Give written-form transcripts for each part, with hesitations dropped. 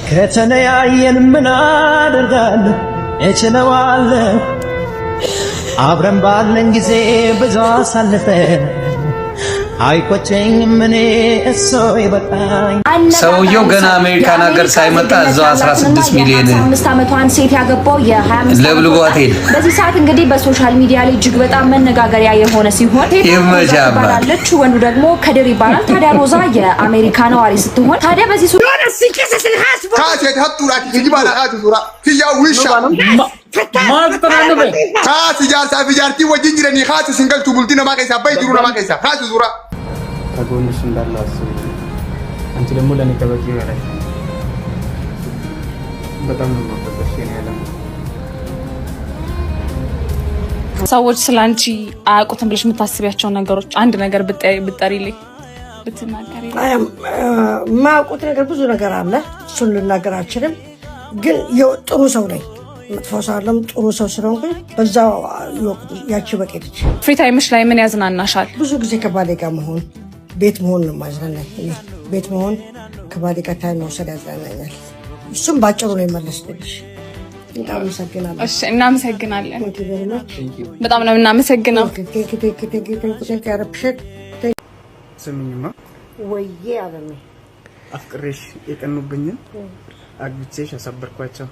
ከተለያየን ምን አደርጋለሁ እችለዋለሁ አብረን ባለን ጊዜ ብዙ አሳልፈን አይቆጨኝም እኔ እሱ ይበቃኝ ሰውየው ገና አሜሪካን ሀገር ሳይመጣ እዛው 16 ሚሊዮን 5 ዓመቷን ሴት ያገባው የ25 ለብልጓት ሄደ። በዚህ ሰዓት እንግዲህ በሶሻል ሚዲያ ላይ እጅግ በጣም መነጋገሪያ የሆነ ሲሆን ይመጃባለች ወንዱ ደግሞ ከድር ይባላል። ታዲያ ሮዛ የአሜሪካ ነዋሪ ስትሆን ታዲያ በዚህ ካሴት ሀጡራት ይባላ ሀጡራ ትያውሻ ካስ ጃርሳ ቢጃርቲ ወጅንጅረኒ ካስ ሲንገልቱ ቡልቲና ማከሳ ባይዱሩና ማከሳ ካስ ዙራ ከጎንሽ እንዳለ አስብ። አንቺ ደግሞ ለኔ ከበቂ በላይ በጣም ነው የማፈቅርሽ የኔ ዓለም። ሰዎች ስላንቺ አያውቁትም ብለሽ የምታስቢያቸው ነገሮች አንድ ነገር ብትጠሪልኝ ብትናገሪ? ማውቁት ነገር ብዙ ነገር አለ። እሱን ልናገር አልችልም፣ ግን ጥሩ ሰው ነኝ። መጥፎ ሰው አይደለም፣ ጥሩ ሰው ስለሆንኩ በዛው ያቺ በቄትች። ፍሪ ታይምሽ ላይ ምን ያዝናናሻል? ብዙ ጊዜ ከባሌ ጋር መሆን፣ ቤት መሆን ነው ማዝናናኝ። ቤት መሆን፣ ከባሌ ጋር ታይም መውሰድ ያዝናናኛል። እሱም ባጭሩ ነው የመለስልሽ። በጣም አመሰግናለሁ። እሺ፣ እናመሰግናለን። በጣም ነው እናመሰግናለን። ስሚኝማ ወይዬ አለኝ አፍቅሬሽ የቀኑብኝን አግብቼሽ አሳበርኳቸው።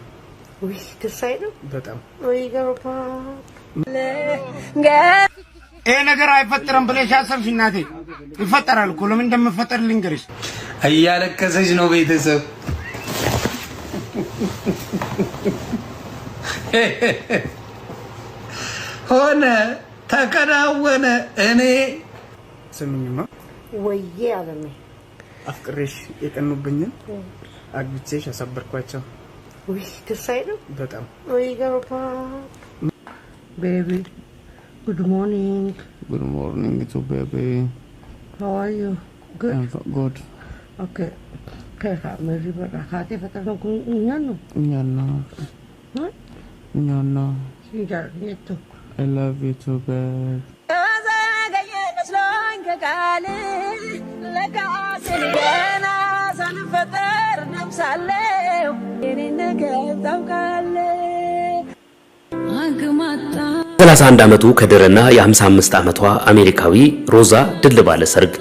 ወይ ደስ አይልም? በጣም ወይ ገርባ ይሄ ነገር አይፈጠርም ብለሽ አሰብሽ እናቴ? ይፈጠራል እኮ። ለምን እንደምፈጠር ልንገርሽ። እያለቀሰች ነው ቤተሰብ ሆነ ተከናወነ። እኔ ስሚኝማ ወይዬ አለኝ አፍቅሬሽ የቀኑብኝን አግብቼሽ አሳበርኳቸው። ወይ ደስ አይልም? በጣም ወይ ገርባ baby good morning to baby. how are you? Good. I'm good. Okay. Kaya meri berhati fatano kunyano. Nyana. Huh? Nyana. Sijar gitu. I love you too, babe. የ31 ዓመቱ ከድርና የ55 ዓመቷ አሜሪካዊ ሮዛ ድል ባለ ሰርግ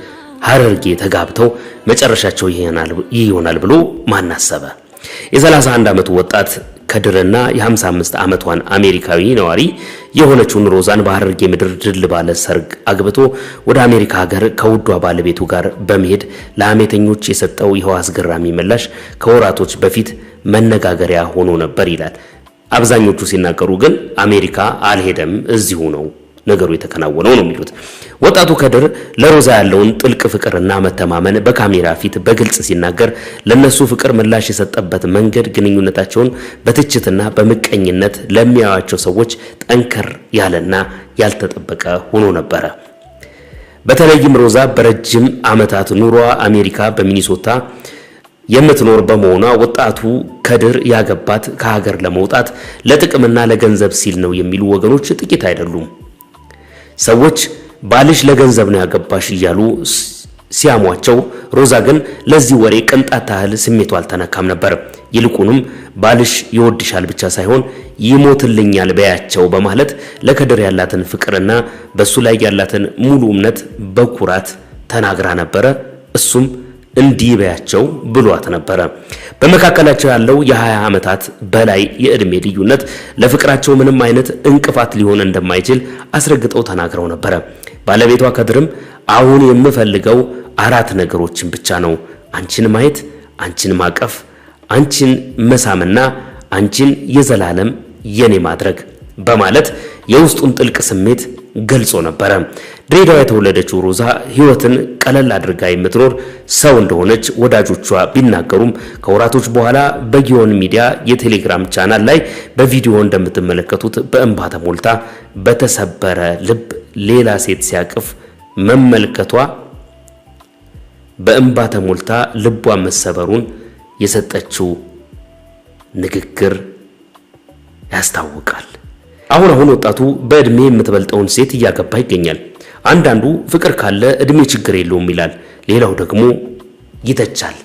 ሐረርጌ ተጋብተው መጨረሻቸው ይሆናል ብሎ ማን አሰበ? የ31 ዓመቱ ወጣት ከድርና የ55 ዓመቷን አሜሪካዊ ነዋሪ የሆነችውን ሮዛን በሐረርጌ ምድር ድል ባለ ሰርግ አግብቶ ወደ አሜሪካ ሀገር ከውዷ ባለቤቱ ጋር በመሄድ ለአሜተኞች የሰጠው ይኸው አስገራሚ ምላሽ ከወራቶች በፊት መነጋገሪያ ሆኖ ነበር ይላል። አብዛኞቹ ሲናገሩ ግን አሜሪካ አልሄደም እዚሁ ነው ነገሩ የተከናወነው ነው የሚሉት። ወጣቱ ከድር ለሮዛ ያለውን ጥልቅ ፍቅርና መተማመን በካሜራ ፊት በግልጽ ሲናገር ለነሱ ፍቅር ምላሽ የሰጠበት መንገድ ግንኙነታቸውን በትችትና በመቀኝነት ለሚያዩአቸው ሰዎች ጠንከር ያለና ያልተጠበቀ ሆኖ ነበር። በተለይም ሮዛ በረጅም ዓመታት ኑሯ አሜሪካ በሚኒሶታ የምትኖር በመሆኗ ወጣቱ ከድር ያገባት ከሀገር ለመውጣት ለጥቅምና ለገንዘብ ሲል ነው የሚሉ ወገኖች ጥቂት አይደሉም። ሰዎች ባልሽ ለገንዘብ ነው ያገባሽ እያሉ ሲያሟቸው፣ ሮዛ ግን ለዚህ ወሬ ቅንጣት ታህል ስሜቷ አልተነካም ነበር። ይልቁንም ባልሽ ይወድሻል ብቻ ሳይሆን ይሞትልኛል በያቸው በማለት ለከድር ያላትን ፍቅርና በሱ ላይ ያላትን ሙሉ እምነት በኩራት ተናግራ ነበር። እሱም እንዲህ በያቸው ብሏት ነበር። በመካከላቸው ያለው የ20 ዓመታት በላይ የእድሜ ልዩነት ለፍቅራቸው ምንም አይነት እንቅፋት ሊሆን እንደማይችል አስረግጠው ተናግረው ነበር። ባለቤቷ ከድርም አሁን የምፈልገው 4 ነገሮችን ብቻ ነው፣ አንቺን ማየት፣ አንቺን ማቀፍ፣ አንቺን መሳምና አንቺን የዘላለም የኔ ማድረግ በማለት የውስጡን ጥልቅ ስሜት ገልጾ ነበር። ድሬዳዋ የተወለደችው ሮዛ ህይወትን ቀለል አድርጋ የምትኖር ሰው እንደሆነች ወዳጆቿ ቢናገሩም ከወራቶች በኋላ በጊዮን ሚዲያ የቴሌግራም ቻናል ላይ በቪዲዮ እንደምትመለከቱት በእንባ ተሞልታ በተሰበረ ልብ ሌላ ሴት ሲያቅፍ መመልከቷ በእንባ ተሞልታ ልቧ መሰበሩን የሰጠችው ንግግር ያስታውቃል። አሁን ወጣቱ በእድሜ የምትበልጠውን ሴት እያገባ ይገኛል። አንዳንዱ ፍቅር ካለ እድሜ ችግር የለውም ይላል፣ ሌላው ደግሞ ይተቻል።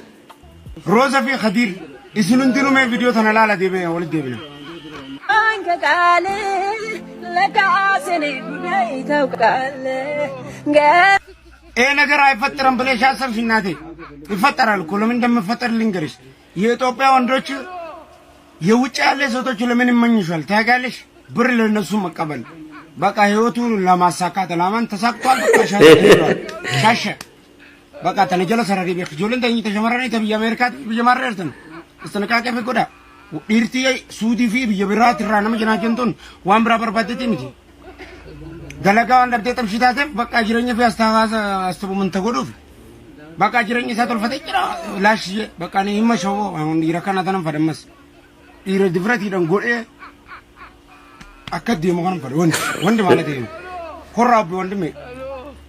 روزا في خدير يسلون دينو ما فيديو تنالا ديبي ولد ديبنا አንከ ቃል ለካስኔ ጉዳይ ታውቃለህ ይሄ ነገር አይፈጠርም ብለሽ አሰብሽ እናቴ ይፈጠራል እኮ ለምን እንደምፈጠር ልንገርሽ የኢትዮጵያ ወንዶች የውጭ ያለ ሴቶች ለምን ይመኝሻል ታጋለሽ ብር ለነሱ መቀበል በቃ ህይወቱን ለማሳካት ለማን ተሳክቷል በቃ ሻሸ በቃ ተነጀለ ሰራሪ ቢክ ጆልን ተኝ ተጀመረኝ ተብያ አሜሪካ ቢጀማረርት ነው እስተነቃቀ ፈቆዳ ዲርቲ ሱዲ ፊ ቢብራት ራና መጀናጀንቶን ዋምብራ በርባቴ ሚቲ ገለጋው እንደብቴ ተምሽታተ በቃ ጅረኝ ፊ አስተዋዛ አስተቡ ምን ተጎዱፍ በቃ ጅረኝ ሳቶል ፈተጭራ ላሽ በቃ ነው ይመሸው አሁን ይረካና ተነም ፈደመስ ይረ ድፍረት ይደን ጎዴ አከድ የመሆን ፈደ ወንድ ማለት ነው ኮራብ ወንድሜ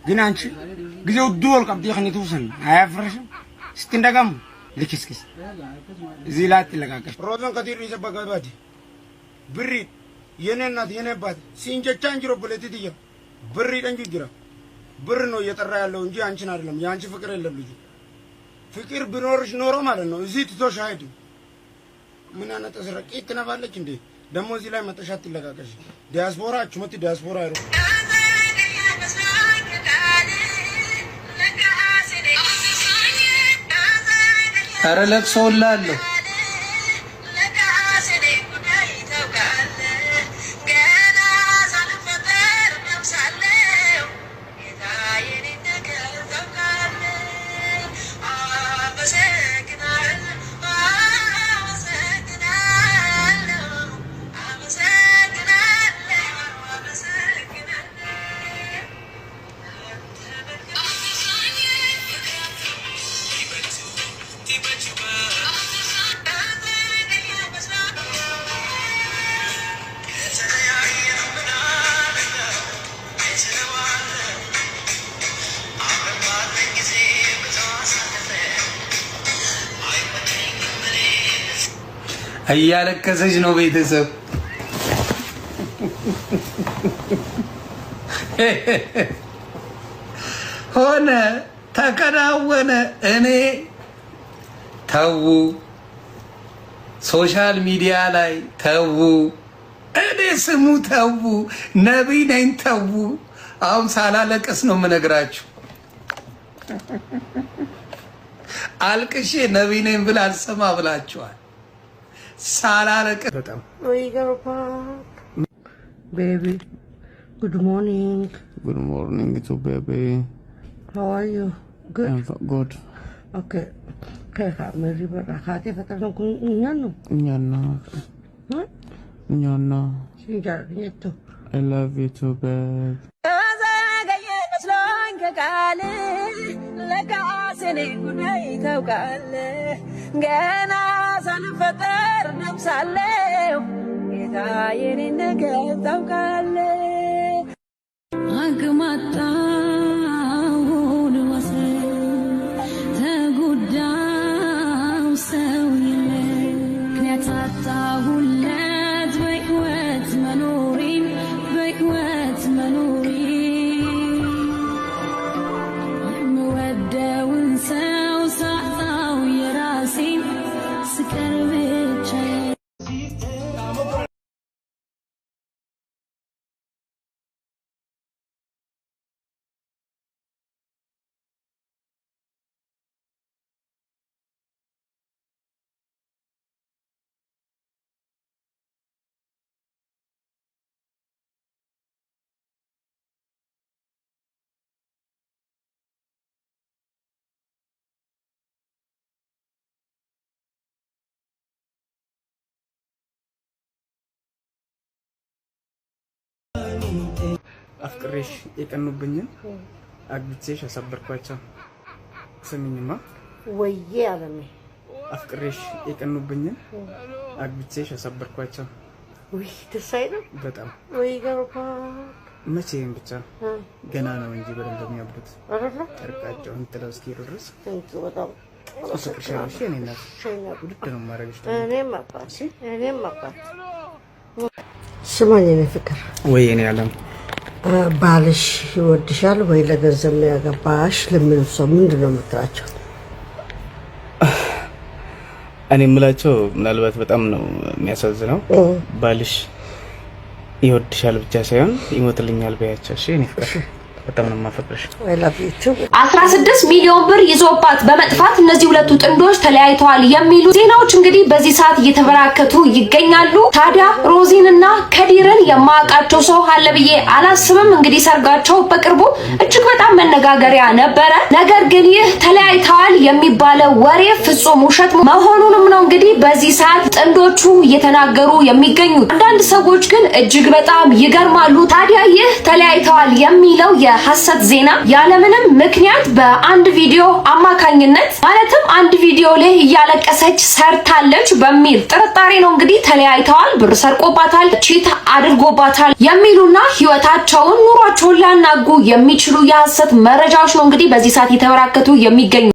ግን አንቺ ጊዜው ዱል ቀብዲ ኸኒቱ ሰን አያፍርሽም ስትንደጋም ልክስክስ ዚላት ለጋቀሽ ሮዘን ከዲር ይዘበጋባዲ ብሪ የኔናት የኔባት ሲንጀቻ እንጅሮ ፖለቲክ ብሪ ደንጁ ጅራ ብር ነው እየጠራ ያለው እንጂ አንቺን አይደለም ያንቺ ፍቅር የለም ልጅ ፍቅር ቢኖርሽ ኖሮ ማለት ነው እዚህ ትቶሽ አይዱ ምን አነጠ ሰረቂ ትነፋለች እንዴ ደሞ እዚህ ላይ መጠሻት ይለጋቀሽ ዲያስፖራ ቹመት ዲያስፖራ አይሮ አረ ለቅሶላለሁ እያለቀሰች ነው ቤተሰብ ሆነ ተከናወነ እኔ ተው ሶሻል ሚዲያ ላይ ተው እኔ ስሙ ተው ነብይ ነኝ ተው አሁን ሳላለቀስ ነው የምነግራችሁ አልቅሼ ነብይ ነኝ ብላ አልሰማ ብላችኋል ሳላለቀስ በጣም ወይ ገርባ baby good morning to baby how are you good I'm good okay kaya meri berakati fatang kun nyano nyana sinjar nyeto I love you too babe ቃል ለካስኔ ጉዳይ ታውቃለህ ገና ሳልፈጠር ነፍሳለሁ ጌታ የኔን ነገር ታውቃለህ አግማጣውን ወሰን ተጎዳው ሰው የለ ምክንያት አጣሁለት በሕይወት መኖሬን ሰው ሳጣው የራሴን ስቀር ብቻ አፍቅሬሽ የቀኑብኝን አግብቼሽ አሳበርኳቸው ስሚኝማ ወዬ አለሜ አፍቅሬሽ የቀኑብኝን አግብቼሽ አሳበርኳቸው ወይ ደስ አይልም በጣም ወይ ገርባ መቼም ብቻ ገና ነው እንጂ በደንብ የሚያብዱት አረራ ጨርቃቸውን ጥለው እስኪሄዱ ድረስ በጣም አፍቅርሻለሁ እኔ እናት ውድድ ነው የማደርግሽ እኔም አባት ስማኝ የኔ ፍቅር ወይ እኔ አለም ባልሽ ይወድሻል ወይ ለገንዘብ ነው ያገባሽ ለምን ሰው ምንድነው የምትላቸው እኔ የምላቸው ምናልባት በጣም ነው የሚያሳዝነው ባልሽ ይወድሻል ብቻ ሳይሆን ይሞትልኛል በያቸው። እሺ እኔ ፍቅር በጣም ነው የማፈቅርሽ። 16 ሚሊዮን ብር ይዞባት በመጥፋት እነዚህ ሁለቱ ጥንዶች ተለያይተዋል የሚሉ ዜናዎች እንግዲህ በዚህ ሰዓት እየተበራከቱ ይገኛሉ። ታዲያ ሮዚንና ከዲርን የማያውቃቸው ሰው አለ ብዬ አላስብም። እንግዲህ ሰርጋቸው በቅርቡ እጅግ በጣም መነጋገሪያ ነበረ። ነገር ግን ይህ ተለያይተዋል የሚባለው ወሬ ፍጹም ውሸት መሆኑንም ነው እንግዲህ በዚህ ሰዓት ጥንዶቹ እየተናገሩ የሚገኙት። አንዳንድ ሰዎች ግን እጅግ በጣም ይገርማሉ። ታዲያ ይህ ተለያይተዋል የሚለው ሐሰት ዜና ያለምንም ምክንያት በአንድ ቪዲዮ አማካኝነት ማለትም አንድ ቪዲዮ ላይ እያለቀሰች ሰርታለች በሚል ጥርጣሬ ነው እንግዲህ ተለያይተዋል፣ ብር ሰርቆባታል፣ ቺት አድርጎባታል የሚሉና ህይወታቸውን ኑሯቸውን ሊያናጉ የሚችሉ የሐሰት መረጃዎች ነው እንግዲህ በዚህ ሰዓት የተበራከቱ የሚገኙ